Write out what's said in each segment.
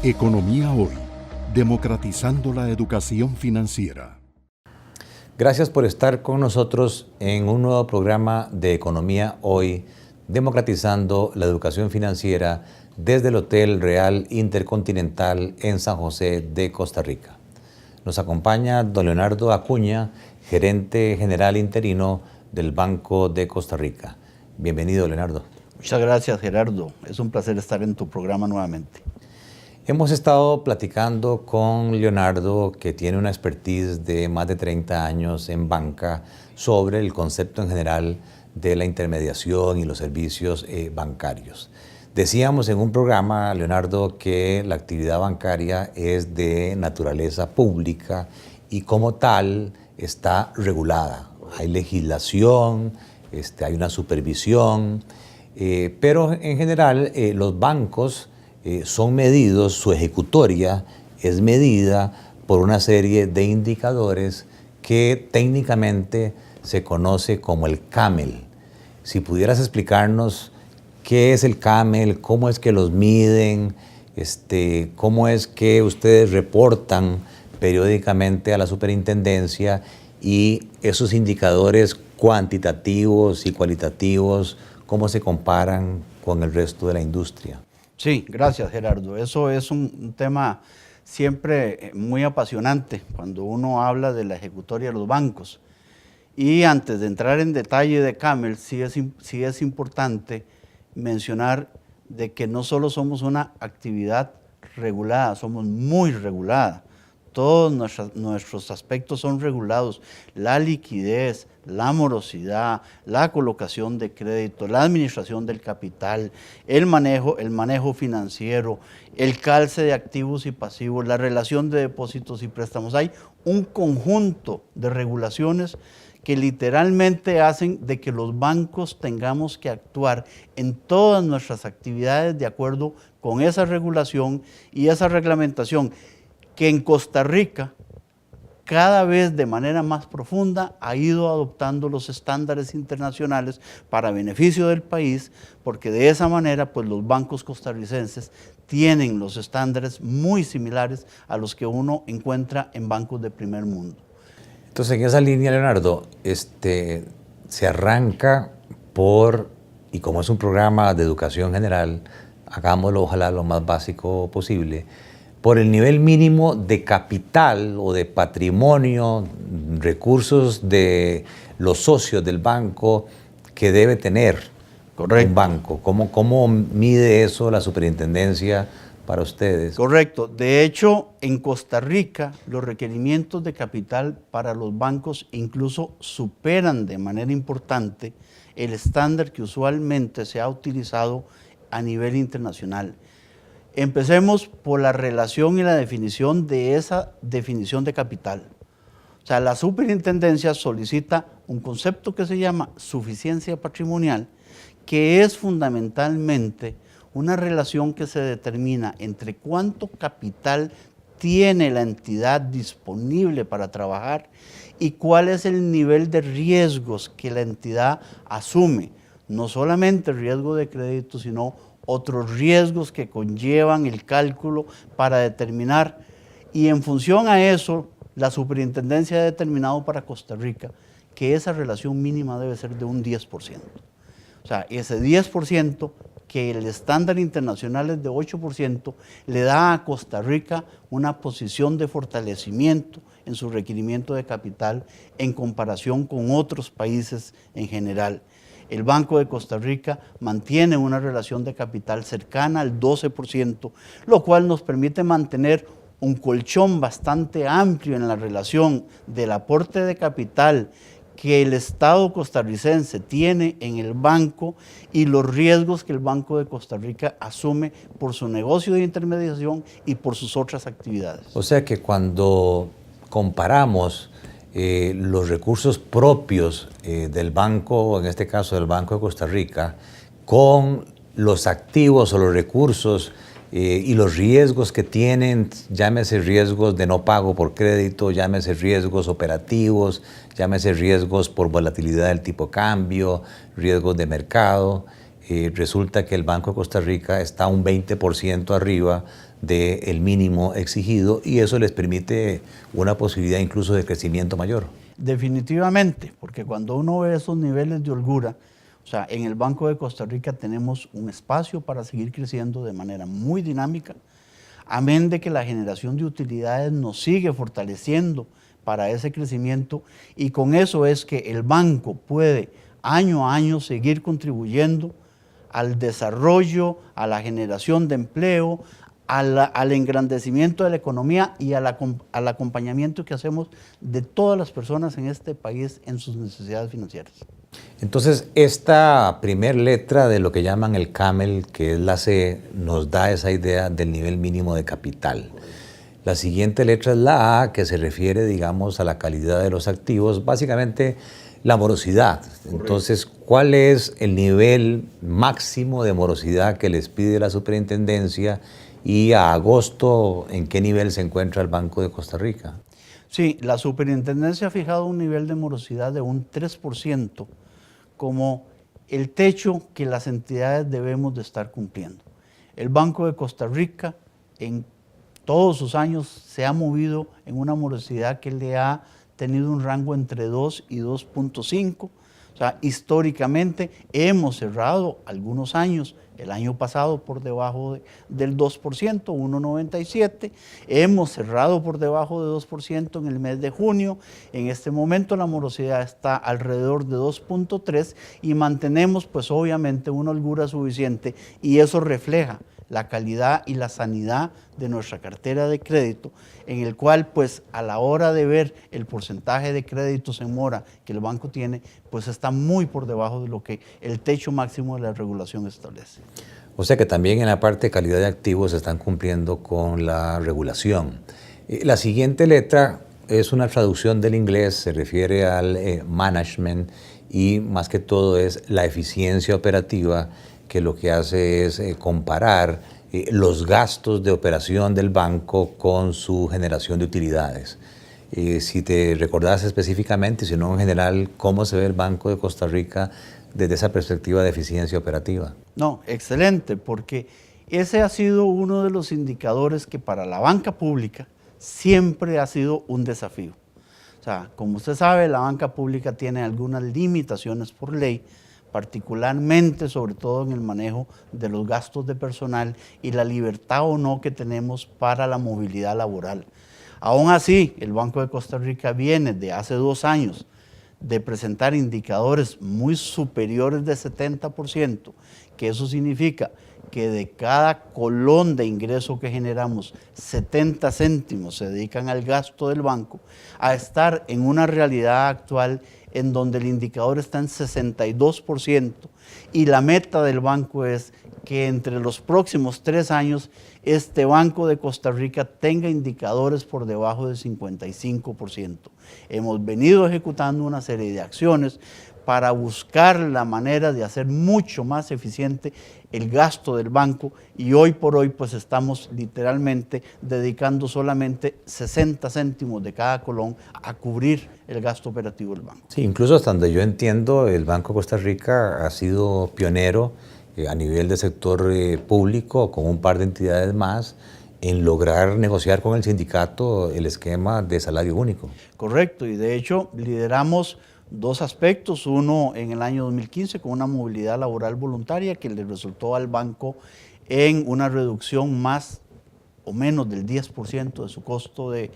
Economía Hoy, democratizando la educación financiera. Gracias por estar con nosotros en un nuevo programa de Economía Hoy, democratizando la educación financiera desde el Hotel Real Intercontinental en San José de Costa Rica. Nos acompaña don Leonardo Acuña, gerente general interino del Banco de Costa Rica. Bienvenido, Leonardo. Muchas gracias, Gerardo. Es un placer estar en tu programa nuevamente. Hemos estado platicando con Leonardo, que tiene una expertise de más de 30 años en banca, sobre el concepto en general de la intermediación y los servicios bancarios. Decíamos en un programa, Leonardo, que la actividad bancaria es de naturaleza pública y como tal está regulada. Hay legislación, hay una supervisión, pero en general los bancos son medidos, su ejecutoria es medida por una serie de indicadores que técnicamente se conoce como el CAMEL. Si pudieras explicarnos qué es el CAMEL, cómo es que los miden, cómo es que ustedes reportan periódicamente a la superintendencia y esos indicadores cuantitativos y cualitativos, cómo se comparan con el resto de la industria. Sí, gracias, Gerardo. Eso es un tema siempre muy apasionante cuando uno habla de la ejecutoria de los bancos. Y antes de entrar en detalle de CAMEL, sí es importante mencionar de que no solo somos una actividad regulada, somos muy regulada. Todos nuestros aspectos son regulados: la liquidez, la morosidad, la colocación de crédito, la administración del capital, el manejo financiero, el calce de activos y pasivos, la relación de depósitos y préstamos. Hay un conjunto de regulaciones que literalmente hacen de que los bancos tengamos que actuar en todas nuestras actividades de acuerdo con esa regulación y esa reglamentación, que en Costa Rica cada vez de manera más profunda ha ido adoptando los estándares internacionales para beneficio del país, porque de esa manera pues los bancos costarricenses tienen los estándares muy similares a los que uno encuentra en bancos de primer mundo. Entonces, en esa línea, Leonardo, se arranca y como es un programa de educación general, hagámoslo ojalá lo más básico posible, por el nivel mínimo de capital o de patrimonio, recursos de los socios del banco que debe tener un banco. ¿Cómo mide eso la superintendencia para ustedes? Correcto. De hecho, en Costa Rica, los requerimientos de capital para los bancos incluso superan de manera importante el estándar que usualmente se ha utilizado a nivel internacional. Empecemos por la relación y la definición de esa definición de capital. O sea, la superintendencia solicita un concepto que se llama suficiencia patrimonial, que es fundamentalmente una relación que se determina entre cuánto capital tiene la entidad disponible para trabajar y cuál es el nivel de riesgos que la entidad asume. No solamente el riesgo de crédito, sino otros riesgos que conllevan el cálculo para determinar. Y en función a eso, la superintendencia ha determinado para Costa Rica que esa relación mínima debe ser de un 10%. O sea, ese 10%, que el estándar internacional es de 8%, le da a Costa Rica una posición de fortalecimiento en su requerimiento de capital en comparación con otros países en general. El Banco de Costa Rica mantiene una relación de capital cercana al 12%, lo cual nos permite mantener un colchón bastante amplio en la relación del aporte de capital que el Estado costarricense tiene en el banco y los riesgos que el Banco de Costa Rica asume por su negocio de intermediación y por sus otras actividades. O sea que cuando comparamos los recursos propios del banco, en este caso del Banco de Costa Rica, con los activos o los recursos y los riesgos que tienen, llámese riesgos de no pago por crédito, llámese riesgos operativos, llámese riesgos por volatilidad del tipo de cambio, riesgos de mercado. Resulta que el Banco de Costa Rica está un 20% arriba del mínimo exigido y eso les permite una posibilidad incluso de crecimiento mayor. Definitivamente, porque cuando uno ve esos niveles de holgura, o sea, en el Banco de Costa Rica tenemos un espacio para seguir creciendo de manera muy dinámica, amén de que la generación de utilidades nos sigue fortaleciendo para ese crecimiento y con eso es que el banco puede año a año seguir contribuyendo al desarrollo, a la generación de empleo, al engrandecimiento de la economía y al acompañamiento que hacemos de todas las personas en este país en sus necesidades financieras. Entonces, esta primer letra de lo que llaman el CAMEL, que es la C, nos da esa idea del nivel mínimo de capital. La siguiente letra es la A, que se refiere, digamos, a la calidad de los activos, básicamente la morosidad. Correcto. Entonces, ¿cuál es el nivel máximo de morosidad que les pide la superintendencia y a agosto en qué nivel se encuentra el Banco de Costa Rica? Sí, la superintendencia ha fijado un nivel de morosidad de un 3% como el techo que las entidades debemos de estar cumpliendo. El Banco de Costa Rica en todos sus años se ha movido en una morosidad que le ha tenido un rango entre 2 y 2.5. O sea, históricamente hemos cerrado algunos años, el año pasado por debajo del 2%, 1.97, hemos cerrado por debajo de 2% en el mes de junio, en este momento la morosidad está alrededor de 2.3 y mantenemos pues obviamente una holgura suficiente y eso refleja la calidad y la sanidad de nuestra cartera de crédito, en el cual pues a la hora de ver el porcentaje de créditos en mora que el banco tiene, pues está muy por debajo de lo que el techo máximo de la regulación establece. O sea que también en la parte de calidad de activos se están cumpliendo con la regulación. La siguiente letra es una traducción del inglés, se refiere al management y más que todo es la eficiencia operativa, que lo que hace es comparar los gastos de operación del banco con su generación de utilidades. Si te recordás específicamente, si no en general, ¿cómo se ve el Banco de Costa Rica desde esa perspectiva de eficiencia operativa? No, excelente, porque ese ha sido uno de los indicadores que para la banca pública siempre ha sido un desafío. O sea, como usted sabe, la banca pública tiene algunas limitaciones por ley, particularmente sobre todo en el manejo de los gastos de personal y la libertad o no que tenemos para la movilidad laboral. Aún así, el Banco de Costa Rica viene de hace 2 años de presentar indicadores muy superiores de 70%, que eso significa que de cada colón de ingreso que generamos, 70 céntimos se dedican al gasto del banco, a estar en una realidad actual en donde el indicador está en 62% y la meta del banco es que entre los próximos 3 años este Banco de Costa Rica tenga indicadores por debajo del 55%. Hemos venido ejecutando una serie de acciones para buscar la manera de hacer mucho más eficiente el gasto del banco y hoy por hoy pues estamos literalmente dedicando solamente 60 céntimos de cada colón a cubrir el gasto operativo del banco. Sí, incluso hasta donde yo entiendo, el Banco de Costa Rica ha sido pionero a nivel de sector público con un par de entidades más en lograr negociar con el sindicato el esquema de salario único. Correcto, y de hecho lideramos 2 aspectos, uno en el año 2015 con una movilidad laboral voluntaria que le resultó al banco en una reducción más o menos del 10% de su costo de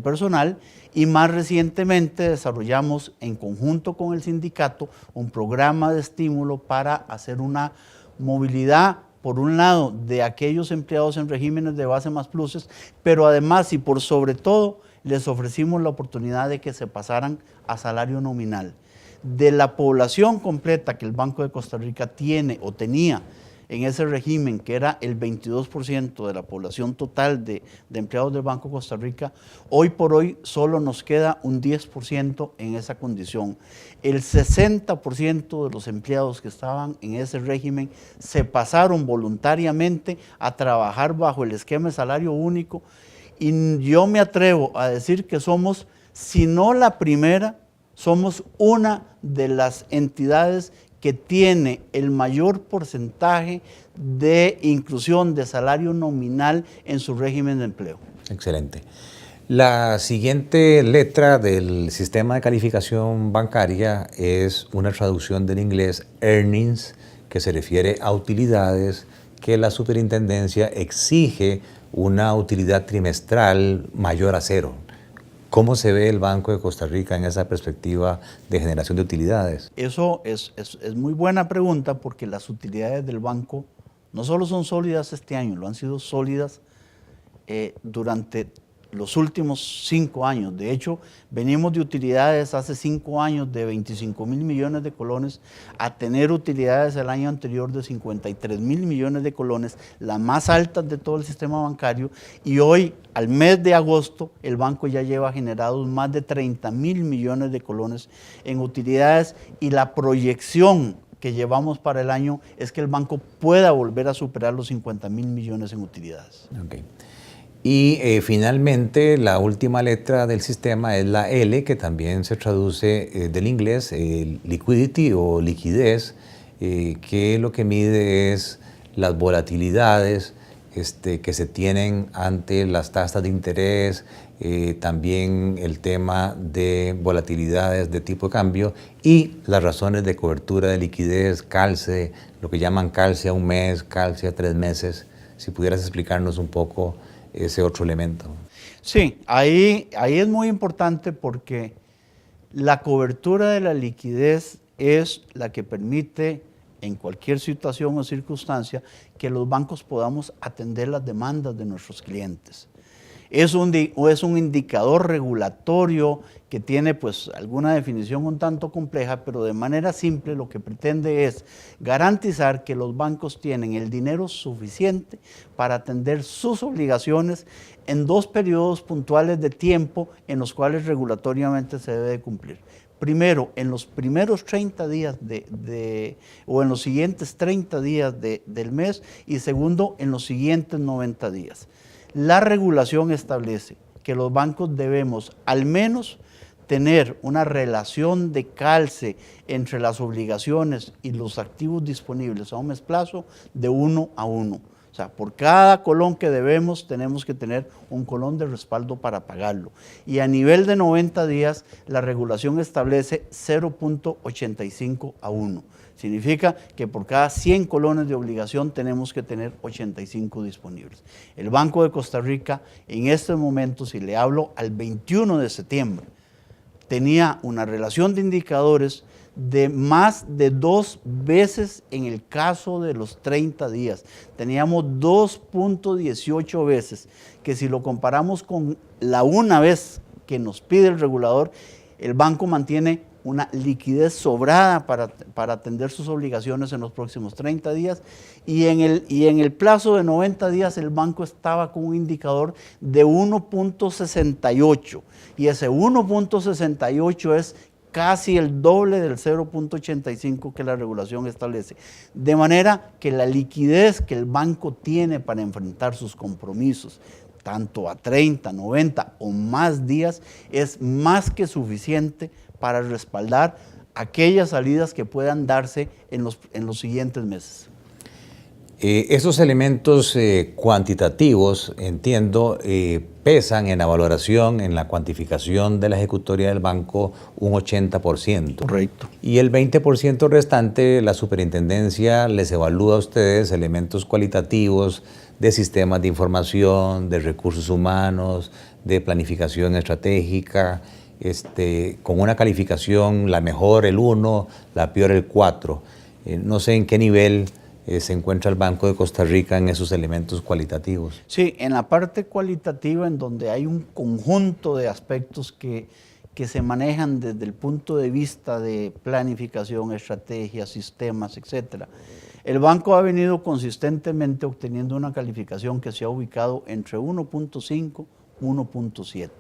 personal y más recientemente desarrollamos en conjunto con el sindicato un programa de estímulo para hacer una movilidad por un lado de aquellos empleados en regímenes de base más pluses, pero además y por sobre todo les ofrecimos la oportunidad de que se pasaran a salario nominal. De la población completa que el Banco de Costa Rica tiene o tenía en ese régimen, que era el 22% de la población total de empleados del Banco de Costa Rica, hoy por hoy solo nos queda un 10% en esa condición. El 60% de los empleados que estaban en ese régimen se pasaron voluntariamente a trabajar bajo el esquema de salario único y yo me atrevo a decir que somos, si no la primera, somos una de las entidades que tiene el mayor porcentaje de inclusión de salario nominal en su régimen de empleo. Excelente. La siguiente letra del sistema de calificación bancaria es una traducción del inglés earnings, que se refiere a utilidades que la superintendencia exige una utilidad trimestral mayor a 0. ¿Cómo se ve el Banco de Costa Rica en esa perspectiva de generación de utilidades? Eso es muy buena pregunta, porque las utilidades del banco no solo son sólidas este año, lo han sido sólidas durante los últimos 5 años. De hecho, venimos de utilidades hace 5 años de 25.000 millones de colones a tener utilidades el año anterior de 53.000 millones de colones, las más altas de todo el sistema bancario, y hoy, al mes de agosto, el banco ya lleva generados más de 30.000 millones de colones en utilidades, y la proyección que llevamos para el año es que el banco pueda volver a superar los 50.000 millones en utilidades. Okay. Y finalmente, la última letra del sistema es la L, que también se traduce del inglés, liquidity o liquidez, que lo que mide es las volatilidades que se tienen ante las tasas de interés, también el tema de volatilidades de tipo de cambio y las razones de cobertura de liquidez, calce, lo que llaman calce a 1 mes, calce a 3 meses. Si pudieras explicarnos un poco ese otro elemento. Sí, ahí es muy importante, porque la cobertura de la liquidez es la que permite, en cualquier situación o circunstancia, que los bancos podamos atender las demandas de nuestros clientes. Es un indicador regulatorio que tiene pues alguna definición un tanto compleja, pero de manera simple lo que pretende es garantizar que los bancos tienen el dinero suficiente para atender sus obligaciones en 2 periodos puntuales de tiempo en los cuales regulatoriamente se debe de cumplir. Primero, en los primeros 30 días o en los siguientes 30 días del mes, y segundo, en los siguientes 90 días. La regulación establece que los bancos debemos al menos tener una relación de calce entre las obligaciones y los activos disponibles a un mes plazo de 1 a 1. O sea, por cada colón que debemos, tenemos que tener un colón de respaldo para pagarlo. Y a nivel de 90 días, la regulación establece 0.85 a 1. Significa que por cada 100 colones de obligación tenemos que tener 85 disponibles. El Banco de Costa Rica, en este momento, si le hablo al 21 de septiembre, tenía una relación de indicadores de más de 2 veces en el caso de los 30 días. Teníamos 2.18 veces, que si lo comparamos con la 1 vez que nos pide el regulador, el banco mantiene una liquidez sobrada para atender sus obligaciones en los próximos 30 días, y en el plazo de 90 días el banco estaba con un indicador de 1.68, y ese 1.68 es casi el doble del 0.85 que la regulación establece. De manera que la liquidez que el banco tiene para enfrentar sus compromisos, tanto a 30, 90 o más días, es más que suficiente para respaldar aquellas salidas que puedan darse en los siguientes meses. Esos elementos cuantitativos, entiendo, pesan en la valoración, en la cuantificación de la ejecutoria del banco un 80%. Correcto. Y el 20% restante, la superintendencia les evalúa a ustedes elementos cualitativos de sistemas de información, de recursos humanos, de planificación estratégica, con una calificación, la mejor el 1, la peor el 4. No sé en qué nivel se encuentra el Banco de Costa Rica en esos elementos cualitativos. Sí, en la parte cualitativa, en donde hay un conjunto de aspectos que se manejan desde el punto de vista de planificación, estrategia, sistemas, etc. El banco ha venido consistentemente obteniendo una calificación que se ha ubicado entre 1.5 1.7.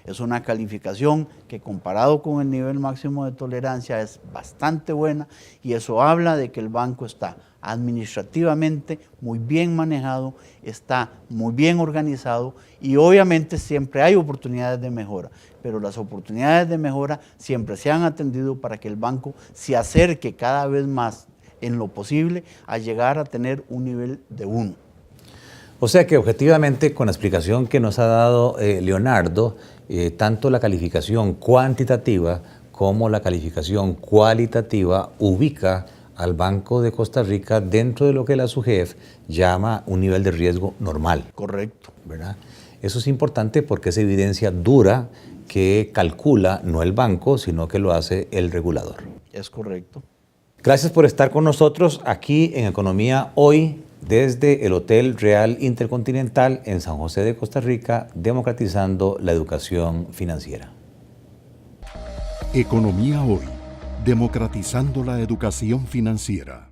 Es una calificación que comparado con el nivel máximo de tolerancia es bastante buena y eso habla de que el banco está administrativamente muy bien manejado, está muy bien organizado y obviamente siempre hay oportunidades de mejora, pero las oportunidades de mejora siempre se han atendido para que el banco se acerque cada vez más en lo posible a llegar a tener un nivel de 1. O sea que objetivamente con la explicación que nos ha dado Leonardo, tanto la calificación cuantitativa como la calificación cualitativa ubica al Banco de Costa Rica dentro de lo que la SUGEF llama un nivel de riesgo normal. Correcto. ¿Verdad? Eso es importante porque es evidencia dura que calcula no el banco, sino que lo hace el regulador. Es correcto. Gracias por estar con nosotros aquí en Economía Hoy desde el Hotel Real Intercontinental en San José de Costa Rica, democratizando la educación financiera. Economía Hoy, democratizando la educación financiera.